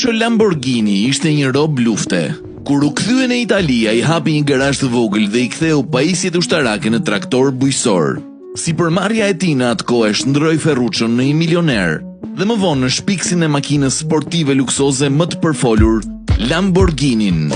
Lamborghini ishte një rob lufte. Kur u kthye në Itali, ai hapi një garazh të vogël dhe I ktheu pajisjet ushtarake në traktor bujqësor. Sipërmarrja e tij në atë kohë shndroi Ferruccion në një milioner dhe më vonë në shpiksin e makinës sportive luksoze më të përfolur, Lamborghinin.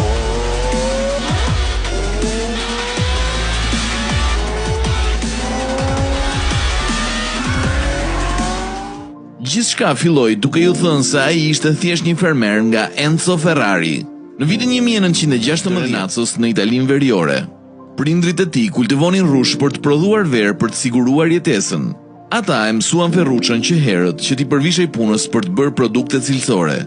Gjithçka filloi duke ju thënë se ai ishte thjesht një fermer nga Enzo Ferrari. Në vitin 1916 Renacos në Italinë Veriore, prindrit e tij kultivonin rrush për të prodhuar verë për të siguruar jetesën. Ata e mësuan Ferruccion që herët që t'i përvishej punës për të bërë produkte cilësore.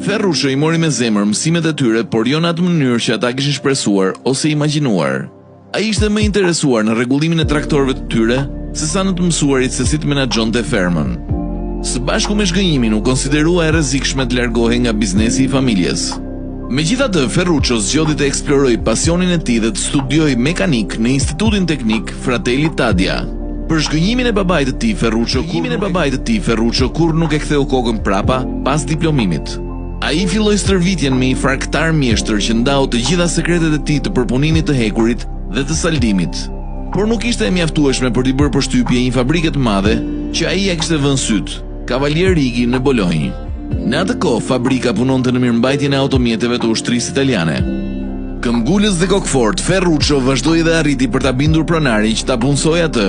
Ferruccio I mori me zemër mësimet e tyre, por jo në atë mënyrë që ata kishin shpresuar ose imagjinuar. Ai ishte më interesuar në rregullimin e traktorëve të tyre sesa në të mësuarit se si të menaxhonte fermën. Së bashku me shgënjimin u konsiderua e rrezikshme të largohej nga biznesi I familjes. Megjithatë, Ferruccio zgjodhi të eksplorojë pasionin e tij dhe të studiojë mekanik në Institutin Teknik Fratelli Tadia. Për shgënjimin e babait të tij, Ferruccio kur nuk e ktheu kokën prapa pas diplomimit. Ai filloi stërvitjen me një farktar mjeshtër që ndau të gjitha sekretet e tij të përpunimit të hekurit dhe të saldimit. Por nuk ishte e mjaftueshme për t'i bërë përshtypje një fabrike të madhe që ai ja kishte vënë syt, Cavalier Righi në Bolognë. Në atë kohë, fabrika punonte në mirëmbajtjen e automjeteve të ushtrisë italiane. Këmbgulës dhe kokfort, Ferruccio vazhdoi dhe arriti për ta bindur pronarin që ta punsojë atë.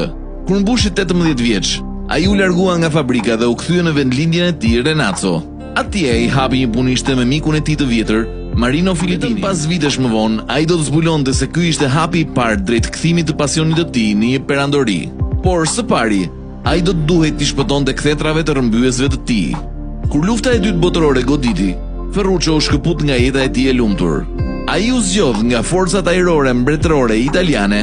Kur mbushi 18 vjeç, ai u largua nga fabrika dhe u kthye në vendlindjen e tij Renaco. Atje ai hapi një punishte me mikun e tij të vjetër, Marino Filippini. Pas vitesh më vonë, ai do të zbulonte se ky ishte hapi I parë drejt kthimit të pasionit të tij në një perandori. Por së pari, ai do të duhej t'i shpëtonte kthetrave të rrëmbyesve të tij. Kur lufta e dytë botërore goditi, Ferruccio u shkëput nga jeta e tij e lumtur. Ai u zgjodh nga forcat ajrore mbretërore italiane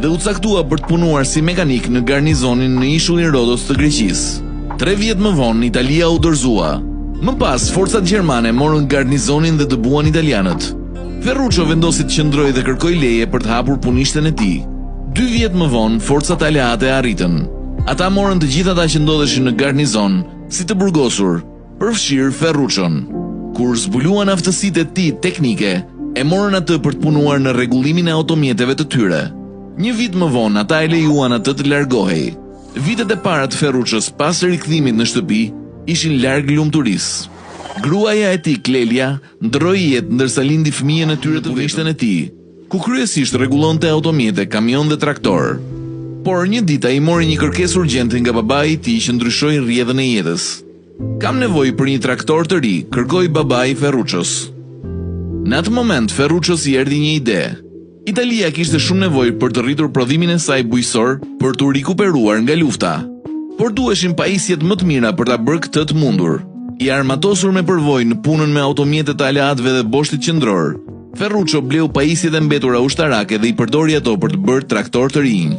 dhe u caktua për të punuar si mekanik në garnizonin në ishullin Rhodos të Greqisë. 3 vjet më vonë, Italia u dorëzua. Më pas, forcat gjermane morën garnizonin dhe dëbuan italianët. Ferruccio vendosi të qëndrojë dhe kërkoi leje për të hapur punishten e tij. 2 vjet më vonë, forcat aleate arritën. Ata morën të gjithë ata që ndodheshin në garnizon, si të burgosur, përfshirë Ferruccion. Kur zbuluan aftësitë e tij teknike, e morën atë për të punuar në rregullimin e automjeteve të tyre. 1 vit më vonë, ata e lejuan atë të largohej. Vitet e para të Ferruccios pas rikthimit në shtëpi ishin larg lumturisë. Gruaja e tij, Clelia, ndroi jetë ndërsa lindi fëmijën e tyre të vështën e tij, ku kryesisht rregullonte automjete, kamion dhe traktor. Por një ditë ai mori një kërkesë urgjente nga babai I tij që ndryshoi rrjedhën e jetës. Kam nevojë për një traktor të ri, kërkoi babai Ferruccios. Në atë moment Ferruccios I erdhi një ide. Italia kishte shumë nevojë për të rritur prodhimin e saj bujqësor për t'u rikuperuar nga lufta. Por duheshin pajisjet më të mira për ta bërë këtë të mundur. I armatosur me përvojë në punën me automjetet të aleatëve dhe boshtit qendror, Ferruccio bleu pajisjet e mbetura ushtarake dhe I përdori ato për të bërë traktor të rinj.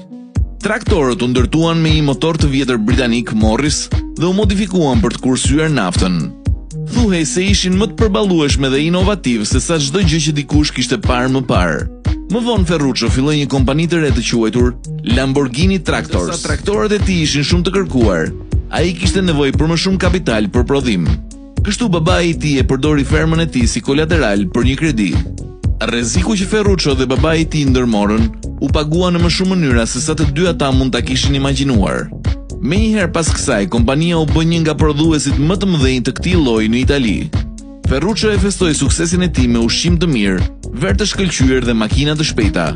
Traktorët u ndërtuan me një motor të vjetër britanik Morris dhe u modifikuan për të kursyer naftën. Thuhej se ishin më të përballueshme dhe inovativ se sa çdo gjë që dikush kishte parë më parë. Më vonë Ferruccio filloi një kompani të re të quajtur Lamborghini Tractors. Sa traktorët e tij ishin shumë të kërkuar, ai kishte nevojë për më shumë kapital për prodhim. Kështu babai I tij e përdori fermën e tij si kolateral për një kredi. Rreziku që Ferruccio dhe babai I tij ndërmorën u pagua në më shumë mënyra se sa të dy ata mund ta kishin imagjinuar. Menjëherë pas kësaj, kompania u bë një nga prodhuesit më të mëdhenj të këtij lloji në Itali. Ferruccio e festoi suksesin e tij me ushqim të mirë, verë të shkëlqyer dhe makina të shpejta.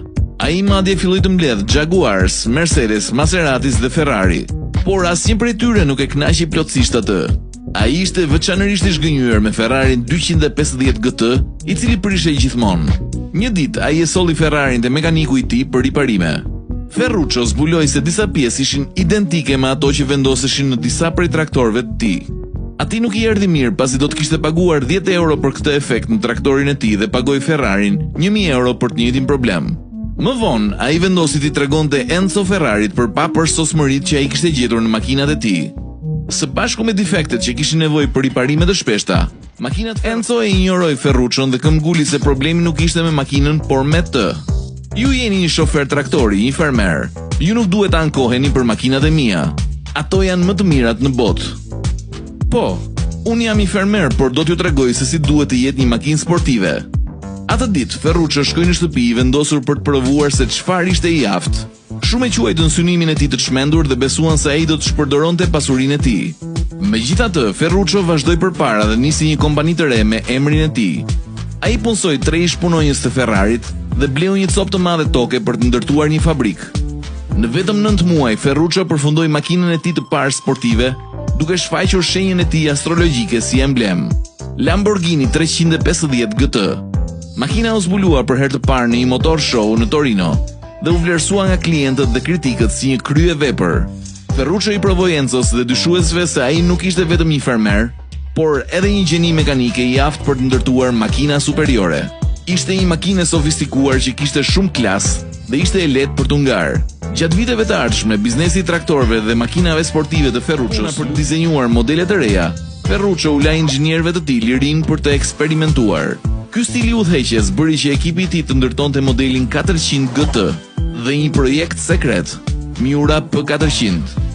Ai madje filloi të mbledh Jaguars, Mercedes, Maseratis dhe Ferrari, por asnjë prej tyre nuk e kënaqi plotësisht atë. Ai ishte veçanërisht I zgënjur me Ferrarin 250 GT, I cili prishej gjithmonë. Një ditë ai e solli Ferrarin te mekaniku I tij për riparime. Ferruccio zbuloi se disa pjesë ishin identike me ato që vendoseshin në disa prej traktorëve të tij. Atij nuk I erdhi mirë pasi do të kishte paguar 10 euro për këtë efekt në traktorin e tij dhe pagoi Ferrarin 1000 euro për të njëjtin problem. Më vonë, ai vendosi t'i tregonte Enzo Ferrarit për papërsosmëritë që ai kishte gjetur në makinat e tij. Së bashku me defektet që kishin nevojë për riparime të shpeshta, makinat Enzo e injoroi Ferruccion dhe këmbguli se problemi nuk ishte me makinën, por me të. Ju jeni një shofer traktori, një fermer. Ju nuk duhet ankoheni për makinat e mia. Ato janë më të mirat në botë. Po, Unë jam i fermer, por do t'ju tregoj se si duhet të jetë një makinë sportive. Atë ditë, Ferruccio shkoi në shtëpi i vendosur për të provuar se çfarë ishte i aftë. Shumë e quajtën synimin e tij të çmendur dhe besuan se ai do të shpërdoronte pasurinë e tij. Megjithatë, Ferruccio vazhdoi përpara dhe nisi një kompani të re me emrin e tij. Ai punsoi 3 ish punonjës të Ferrarit dhe bleu një copë të madhe toke për të ndërtuar një fabrikë. Në vetëm 9 muaj, Ferruccio përfundoi makinën e tij të parë sportive, duke shfaqur shenjën e tij astrologjike si emblem. Lamborghini 350 GT. Makina u zbulua për herë të parë në një motor show në Torino dhe u vlerësua nga klientët dhe kritikët si një kryevepër. Ferruccio i provoi Enzos dhe dyshuesve se ai nuk ishte vetëm një fermer, por edhe një gjeni mekanike i aftë për të ndërtuar makina superiore. Ishte një makinë e sofistikuar që kishte shumë klasë dhe ishte e lehtë për t'u ngarë. Gjatë viteve të ardhshme, biznesi i traktorëve dhe makinave sportive të Ferruccios për të dizenjuar modele të reja, Ferruccio u la inxhinierëve të tij lirinë për të eksperimentuar. Ky stil i udhëheqjes bëri që ekipi i tij të ndërtonte modelin 400 GT dhe një projekt sekret, Miura P400.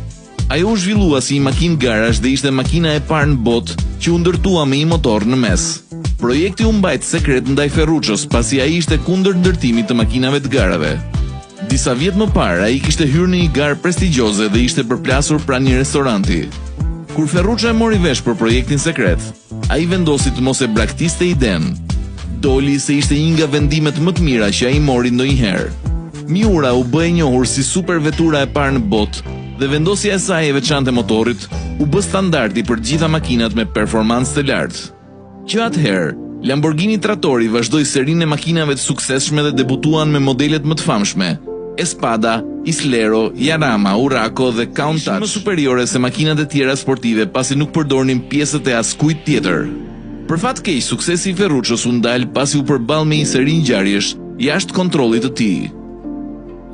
Ajo u zhvillua si një makinë garash dhe ishte makina e parë në botë që u ndërtua me një motor në mes. Projekti u mbajt sekret ndaj Ferruccios pasi ai ishte kundër ndërtimit të makinave të garave. Disa vjet më parë, ai kishte hyrë në një garë prestigjioze dhe ishte përplasur pranë një restoranti. Kur Ferruccio e mori vesh për projektin sekret, ai vendosi të mos e braktiste idenë. Doli se ishte një nga vendimet më të mira që ai mori ndonjëherë. Miura u bë e njohur si super vetura e parë në botë dhe vendosja e saj e veçantë e motorit u bë standardi për gjitha makinat me performancë të lartë. Që atëherë, Lamborghini Trattori vazhdoi serinë e makinave të suksesshme dhe debutuan me modelet më të famshme: Espada, Islero, Jarama, Urraco dhe Countach, më superiore se makinat e tjera sportive pasi nuk përdornin pjesët e askujt tjetër. Për fat keq, suksesi i Ferruccios u ndal pasi u përball me një seri ngjarjesh jashtë kontrollit të tij.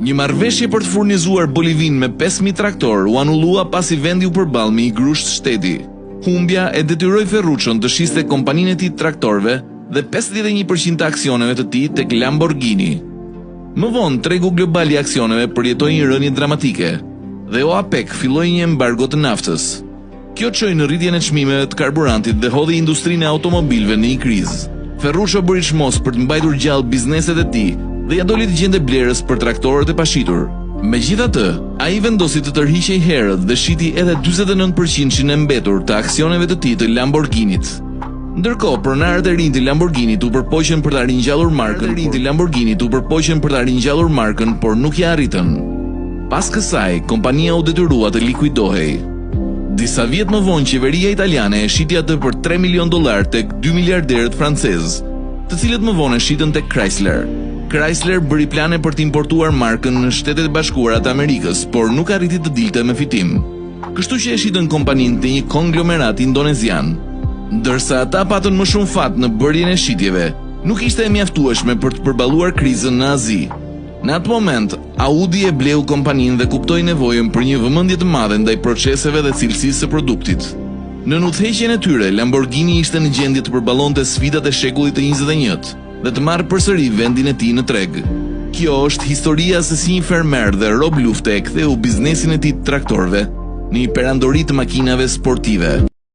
Një marrëveshje për të furnizuar Bolivin me 5000 traktor u anullua pasi vendi u përball me një grusht shteti. Humbja e detyroi Ferruccion të shiste kompaninë e tij të traktorëve dhe 51% të aksioneve të tij tek Lamborghini. Më vonë, tregu global i aksioneve përjetoi një rënje dramatike dhe OPEC filloi një embargo të naftës. Kjo çoi në rritjen e çmimeve të karburantit dhe hodhi industrinë e automobilëve në një krizë. Ferruccio bëri çmos për të mbajtur gjallë bizneset e tij dhe ja doli të gjente blerës për traktorët e pashitur. Megjithatë, ai vendosi të tërhiqej herët dhe shiti edhe 49% e mbetur të aksioneve të tij të Lamborghinit. Ndërkohë, pronarët e rinj të Lamborghinit u përpoqën për ta ringjallur markën, por nuk ja arritën. Pas kësaj, kompania u detyrua të likuidohej. Disa vjet më vonë, qeveria italiane e shiti atë për $3 milion tek 2 miliarderët francezë, të cilët më vonë e shitën tek Chrysler. Chrysler bëri plane për të importuar markën në Shtetet e Bashkuara të Amerikës, por nuk arriti të dilte me fitim. Kështu që e shitën kompaninë te një konglomerat indonezian. Ndërsa ata patën më shumë fat në bërjen e shitjeve, nuk ishte e mjaftueshme për të përballuar krizën në Azi. Në atë moment, Audi e bleu kompaninë dhe kuptoi nevojën për një vëmendje të madhe ndaj proceseve dhe cilësisë së produktit. Në udhëheqjen e tyre, Lamborghini ishte në gjendje të përballonte sfidat e shekullit të 21-t dhe të marrë përsëri vendin e tij në treg. Kjo është historia se si një fermer dhe rob lufte e ktheu biznesin e tij të traktorëve në një perandori të makinave sportive.